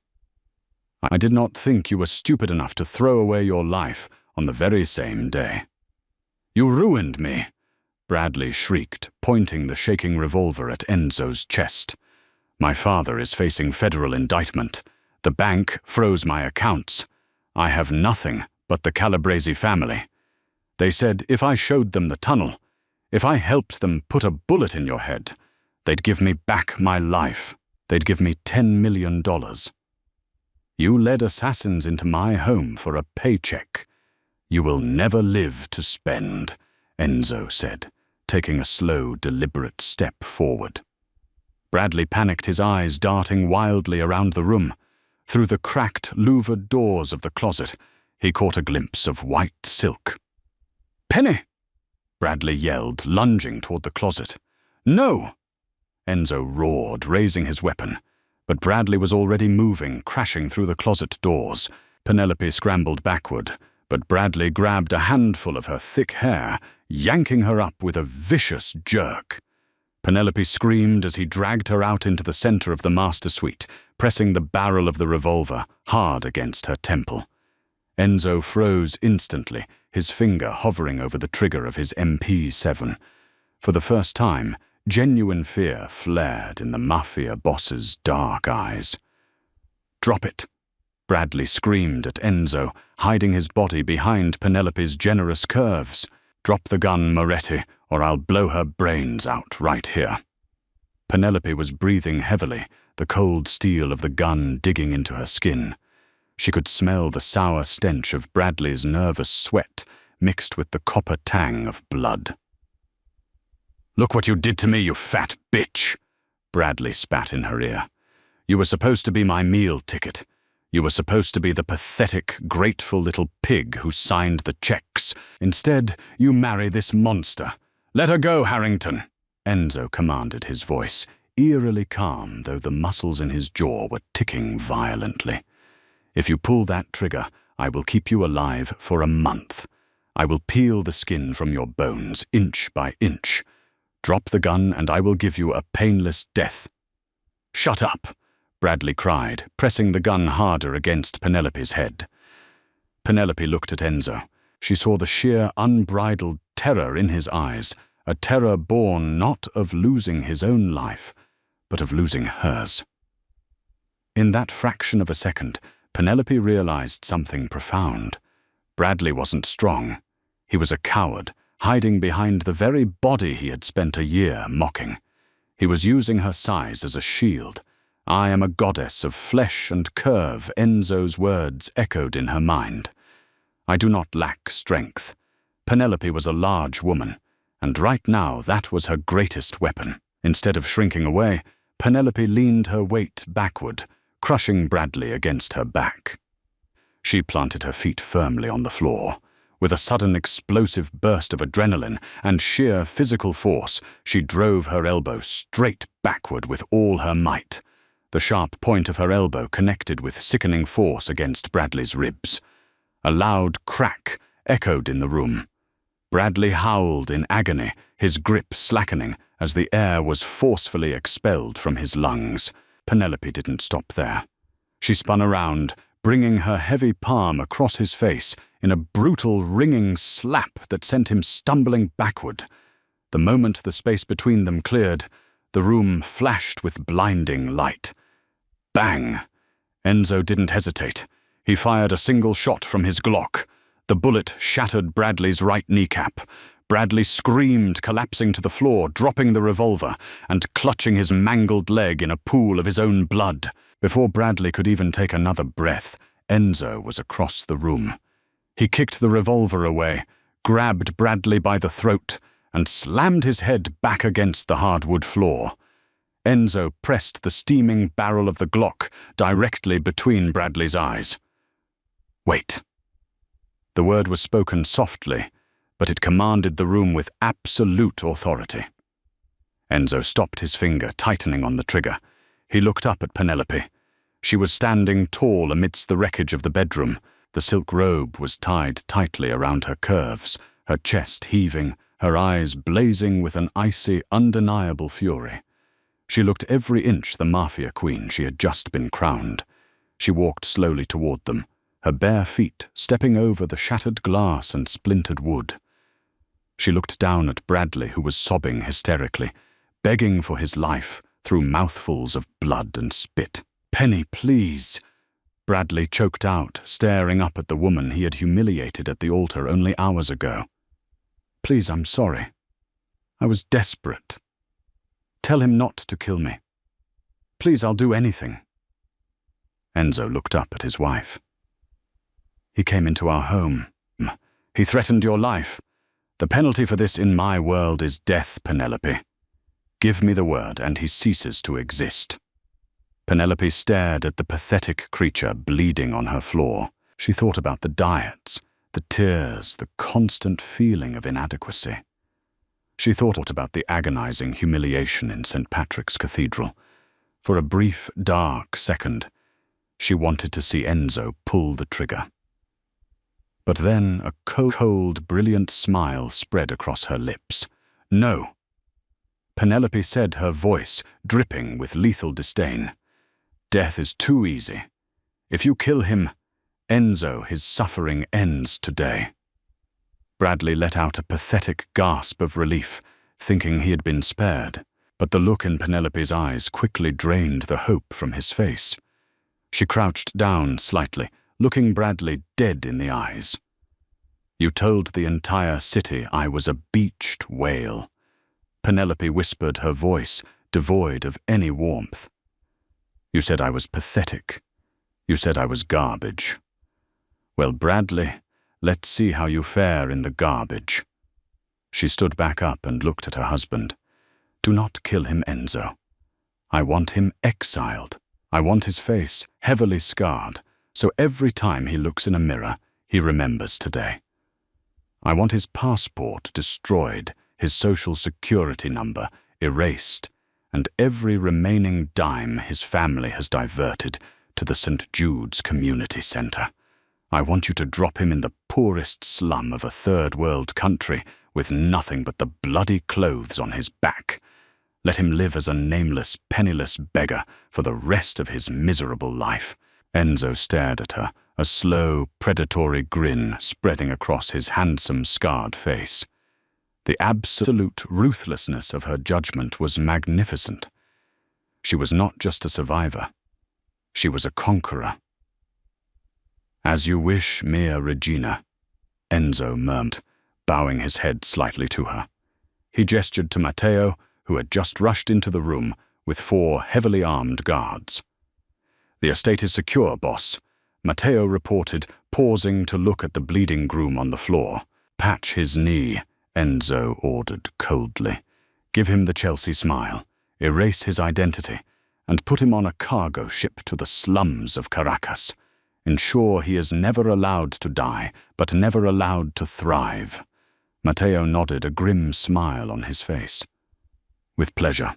I did not think you were stupid enough to throw away your life on the very same day." "You ruined me," Bradley shrieked, pointing the shaking revolver at Enzo's chest. "My father is facing federal indictment. The bank froze my accounts. I have nothing but the Calabrese family. They said if I showed them the tunnel, if I helped them put a bullet in your head, they'd give me back my life. They'd give me $10 million. You led assassins into my home for a paycheck. You will never live to spend," Enzo said, taking a slow, deliberate step forward. Bradley panicked, his eyes darting wildly around the room. Through the cracked, louvered doors of the closet, he caught a glimpse of white silk. "Penny!" Bradley yelled, lunging toward the closet. "No!" Enzo roared, raising his weapon. But Bradley was already moving, crashing through the closet doors. Penelope scrambled backward, but Bradley grabbed a handful of her thick hair, yanking her up with a vicious jerk. Penelope screamed as he dragged her out into the center of the master suite, pressing the barrel of the revolver hard against her temple. Enzo froze instantly, his finger hovering over the trigger of his MP7. For the first time, genuine fear flared in the Mafia Boss's dark eyes. "Drop it!" Bradley screamed at Enzo, hiding his body behind Penelope's generous curves. "Drop the gun, Moretti, or I'll blow her brains out right here." Penelope was breathing heavily, the cold steel of the gun digging into her skin. She could smell the sour stench of Bradley's nervous sweat mixed with the copper tang of blood. "Look what you did to me, you fat bitch!" Bradley spat in her ear. "You were supposed to be my meal ticket. You were supposed to be the pathetic, grateful little pig who signed the checks. Instead, you marry this monster. Let her go, Harrington!" Enzo commanded, his voice eerily calm, though the muscles in his jaw were ticking violently. "If you pull that trigger, I will keep you alive for a month. I will peel the skin from your bones, inch by inch. Drop the gun and I will give you a painless death." "Shut up!" Bradley cried, pressing the gun harder against Penelope's head. Penelope looked at Enzo. She saw the sheer, unbridled terror in his eyes, a terror born not of losing his own life, but of losing hers. In that fraction of a second, Penelope realized something profound. Bradley wasn't strong. He was a coward, hiding behind the very body he had spent a year mocking. He was using her size as a shield. "I am a goddess of flesh and curve," Enzo's words echoed in her mind. "I do not lack strength." Penelope was a large woman, and right now that was her greatest weapon. Instead of shrinking away, Penelope leaned her weight backward, crushing Bradley against her back. She planted her feet firmly on the floor. With a sudden explosive burst of adrenaline and sheer physical force, she drove her elbow straight backward with all her might. The sharp point of her elbow connected with sickening force against Bradley's ribs. A loud crack echoed in the room. Bradley howled in agony, his grip slackening as the air was forcefully expelled from his lungs. Penelope didn't stop there. She spun around, bringing her heavy palm across his face in a brutal, ringing slap that sent him stumbling backward. The moment the space between them cleared, the room flashed with blinding light. Bang! Enzo didn't hesitate. He fired a single shot from his Glock. The bullet shattered Bradley's right kneecap. Bradley screamed, collapsing to the floor, dropping the revolver, and clutching his mangled leg in a pool of his own blood. Before Bradley could even take another breath, Enzo was across the room. He kicked the revolver away, grabbed Bradley by the throat, and slammed his head back against the hardwood floor. Enzo pressed the steaming barrel of the Glock directly between Bradley's eyes. "Wait." The word was spoken softly, but it commanded the room with absolute authority. Enzo stopped, his finger tightening on the trigger. He looked up at Penelope. She was standing tall amidst the wreckage of the bedroom. The silk robe was tied tightly around her curves, her chest heaving, her eyes blazing with an icy, undeniable fury. She looked every inch the Mafia queen she had just been crowned. She walked slowly toward them, her bare feet stepping over the shattered glass and splintered wood. She looked down at Bradley, who was sobbing hysterically, begging for his life through mouthfuls of blood and spit. "Penny, please," Bradley choked out, staring up at the woman he had humiliated at the altar only hours ago. "Please, I'm sorry. I was desperate. Tell him not to kill me. Please, I'll do anything." Enzo looked up at his wife. "He came into our home. He threatened your life. The penalty for this in my world is death, Penelope. Give me the word and he ceases to exist." Penelope stared at the pathetic creature bleeding on her floor. She thought about the diets, the tears, the constant feeling of inadequacy. She thought about the agonizing humiliation in St. Patrick's Cathedral. For a brief, dark second, she wanted to see Enzo pull the trigger. But then a cold, brilliant smile spread across her lips. "No," Penelope said, her voice dripping with lethal disdain. "Death is too easy. If you kill him, Enzo, his suffering ends today." Bradley let out a pathetic gasp of relief, thinking he had been spared, but the look in Penelope's eyes quickly drained the hope from his face. She crouched down slightly, looking Bradley dead in the eyes. "You told the entire city I was a beached whale," Penelope whispered, her voice devoid of any warmth. "You said I was pathetic. You said I was garbage. Well, Bradley, let's see how you fare in the garbage." She stood back up and looked at her husband. "Do not kill him, Enzo. I want him exiled. I want his face heavily scarred, so every time he looks in a mirror, he remembers today. I want his passport destroyed, his social security number erased, and every remaining dime his family has diverted to the St. Jude's Community Center. I want you to drop him in the poorest slum of a third-world country with nothing but the bloody clothes on his back. Let him live as a nameless, penniless beggar for the rest of his miserable life." Enzo stared at her, a slow, predatory grin spreading across his handsome, scarred face. The absolute ruthlessness of her judgment was magnificent. She was not just a survivor. She was a conqueror. "As you wish, mia regina," Enzo murmured, bowing his head slightly to her. He gestured to Matteo, who had just rushed into the room with 4 heavily armed guards. "The estate is secure, boss," Matteo reported, pausing to look at the bleeding groom on the floor. "Patch his knee," Enzo ordered coldly. "Give him the Chelsea smile, erase his identity, and put him on a cargo ship to the slums of Caracas. Ensure he is never allowed to die, but never allowed to thrive." Matteo nodded, a grim smile on his face. "With pleasure."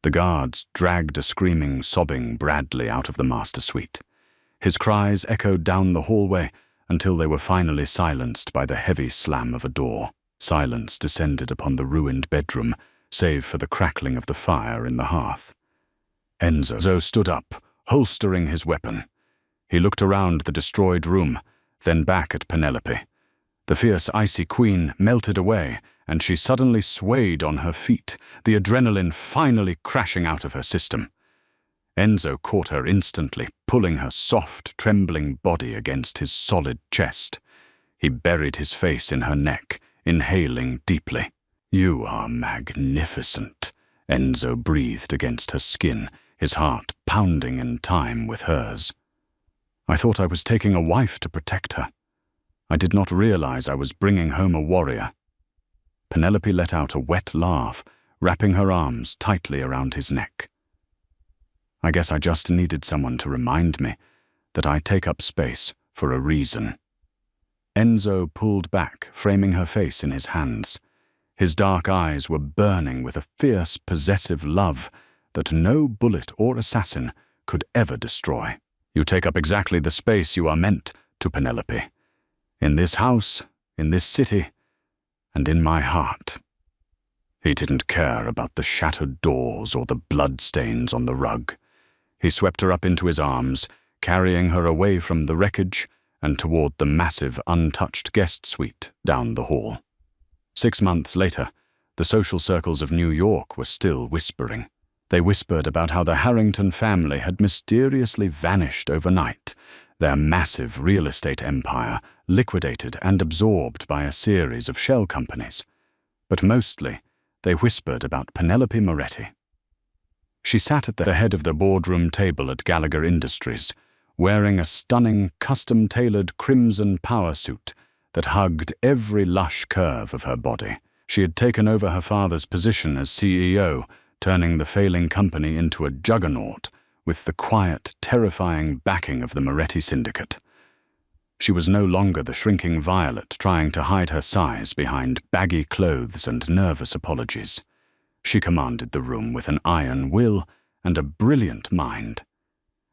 The guards dragged a screaming, sobbing Bradley out of the master suite. His cries echoed down the hallway until they were finally silenced by the heavy slam of a door. Silence descended upon the ruined bedroom, save for the crackling of the fire in the hearth. Enzo stood up, holstering his weapon. He looked around the destroyed room, then back at Penelope. The fierce, icy queen melted away, and she suddenly swayed on her feet, the adrenaline finally crashing out of her system. Enzo caught her instantly, pulling her soft, trembling body against his solid chest. He buried his face in her neck, inhaling deeply. "You are magnificent," Enzo breathed against her skin, his heart pounding in time with hers. "I thought I was taking a wife to protect her. I did not realize I was bringing home a warrior." Penelope let out a wet laugh, wrapping her arms tightly around his neck. "I guess I just needed someone to remind me that I take up space for a reason." Enzo pulled back, framing her face in his hands. His dark eyes were burning with a fierce, possessive love that no bullet or assassin could ever destroy. "You take up exactly the space you are meant to, Penelope. In this house, in this city, and in my heart. He didn't care about the shattered doors or the bloodstains on the rug. He swept her up into his arms, carrying her away from the wreckage and toward the massive, untouched guest suite down the hall. 6 months later, the social circles of New York were still whispering. They whispered about how the Harrington family had mysteriously vanished overnight, their massive real estate empire liquidated and absorbed by a series of shell companies. But mostly, they whispered about Penelope Moretti. She sat at the head of the boardroom table at Gallagher Industries, wearing a stunning, custom-tailored crimson power suit that hugged every lush curve of her body. She had taken over her father's position as CEO, turning the failing company into a juggernaut with the quiet, terrifying backing of the Moretti syndicate. She was no longer the shrinking Violet trying to hide her size behind baggy clothes and nervous apologies. She commanded the room with an iron will and a brilliant mind.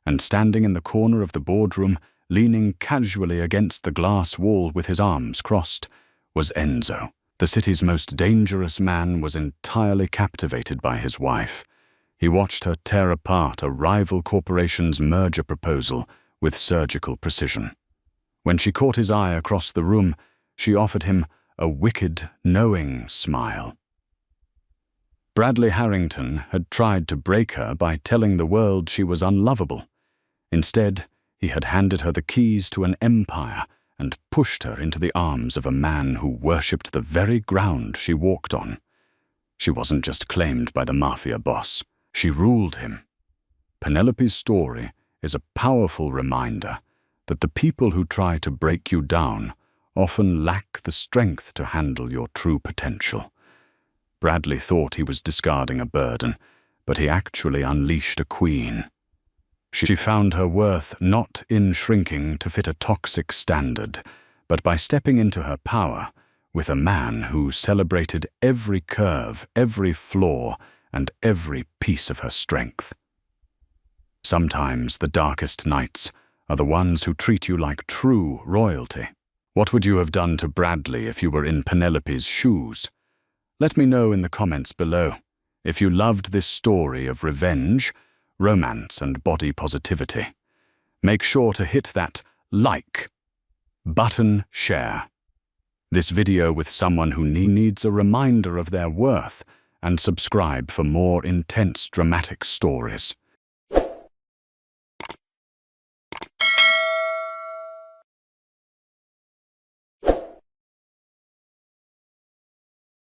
And standing in the corner of the boardroom, leaning casually against the glass wall with his arms crossed, was Enzo. The city's most dangerous man was entirely captivated by his wife. He watched her tear apart a rival corporation's merger proposal with surgical precision. When she caught his eye across the room, she offered him a wicked, knowing smile. Bradley Harrington had tried to break her by telling the world she was unlovable. Instead, he had handed her the keys to an empire and pushed her into the arms of a man who worshipped the very ground she walked on. She wasn't just claimed by the Mafia boss, she ruled him. Penelope's story is a powerful reminder that the people who try to break you down often lack the strength to handle your true potential. Bradley thought he was discarding a burden, but he actually unleashed a queen. She found her worth not in shrinking to fit a toxic standard, but by stepping into her power with a man who celebrated every curve, every flaw, and every piece of her strength. Sometimes the darkest nights are the ones who treat you like true royalty. What would you have done to Bradley if you were in Penelope's shoes? Let me know in the comments below. If you loved this story of revenge, romance, and body positivity, make sure to hit that like button, share this video with someone who needs a reminder of their worth, and subscribe for more intense dramatic stories.